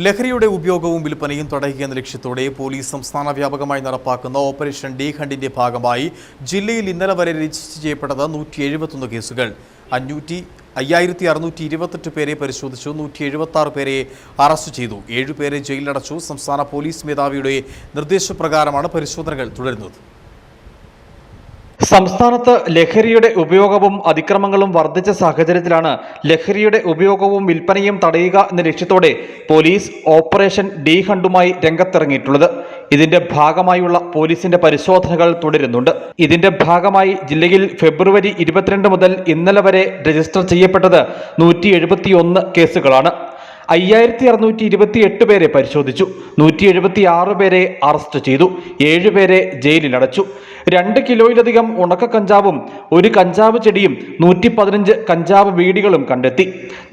ലഹരിയുടെ ഉപയോഗവും വിൽപ്പനയും തടയുക എന്ന ലക്ഷ്യത്തോടെ പോലീസ് സംസ്ഥാന വ്യാപകമായി നടപ്പാക്കുന്ന ഓപ്പറേഷൻ ഡി ഹണ്ടിന്റെ ഭാഗമായി ജില്ലയിൽ ഇന്നലെ വരെ രജിസ്റ്റർ ചെയ്യപ്പെട്ടത് 171 കേസുകൾ. 5628 പേരെ പരിശോധിച്ചു. 176 പേരെ അറസ്റ്റ് ചെയ്തു. 7 പേരെ ജയിലിലടച്ചു. സംസ്ഥാന പോലീസ് മേധാവിയുടെ നിർദ്ദേശപ്രകാരമാണ് പരിശോധനകൾ തുടരുന്നത്. സംസ്ഥാനത്ത് ലഹരിയുടെ ഉപയോഗവും അതിക്രമങ്ങളും വർദ്ധിച്ച സാഹചര്യത്തിലാണ് ലഹരിയുടെ ഉപയോഗവും വിൽപ്പനയും തടയുക എന്ന ലക്ഷ്യത്തോടെ പോലീസ് ഓപ്പറേഷൻ ഡി ഹണ്ടുമായി രംഗത്തിറങ്ങിയിട്ടുള്ളത്. ഇതിന്റെ ഭാഗമായുള്ള പോലീസിന്റെ പരിശോധനകൾ തുടരുന്നുണ്ട്. ഇതിന്റെ ഭാഗമായി ജില്ലയിൽ ഫെബ്രുവരി 22 മുതൽ ഇന്നലെ വരെ രജിസ്റ്റർ ചെയ്യപ്പെട്ടത് 171 കേസുകളാണ്. 5628 പേരെ പരിശോധിച്ചു. 176 പേരെ അറസ്റ്റ് ചെയ്തു. 7 പേരെ ജയിലിലടച്ചു. 2 കിലോയിലധികം ഉണക്ക കഞ്ചാവും 1 കഞ്ചാവ് ചെടിയും 115 കഞ്ചാവ് വീടികളും കണ്ടെത്തി.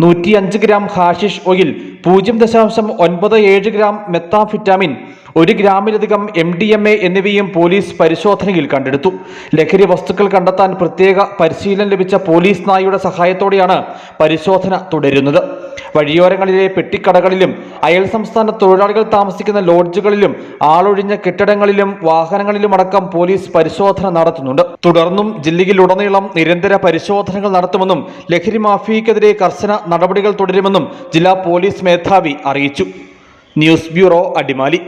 105 gram hashish oil, 0.97 gram methamphetamine, 1 ഗ്രാമിലധികം MDMA എന്നിവയും പോലീസ് പരിശോധനയിൽ കണ്ടെടുത്തു. ലഹരി വസ്തുക്കൾ കണ്ടെത്താൻ പ്രത്യേക പരിശീലനം ലഭിച്ച പോലീസ് നായയുടെ സഹായത്തോടെയാണ് പരിശോധന തുടരുന്നത്. വഴിയോരങ്ങളിലെ പെട്ടിക്കടകളിലും അയൽ സംസ്ഥാന തൊഴിലാളികൾ താമസിക്കുന്ന ലോഡ്ജുകളിലും ആളൊഴിഞ്ഞ കെട്ടിടങ്ങളിലും വാഹനങ്ങളിലുമടക്കം പോലീസ് പരിശോധന നടത്തുന്നുണ്ട്. തുടർന്നും ജില്ലയിലുടനീളം നിരന്തര പരിശോധനകൾ നടത്തുമെന്നും ലഹരി മാഫിയയ്ക്കെതിരെ കർശന നടപടികൾ തുടരുമെന്നും ജില്ലാ പോലീസ് മേധാവി അറിയിച്ചു. News bureau, Adimali.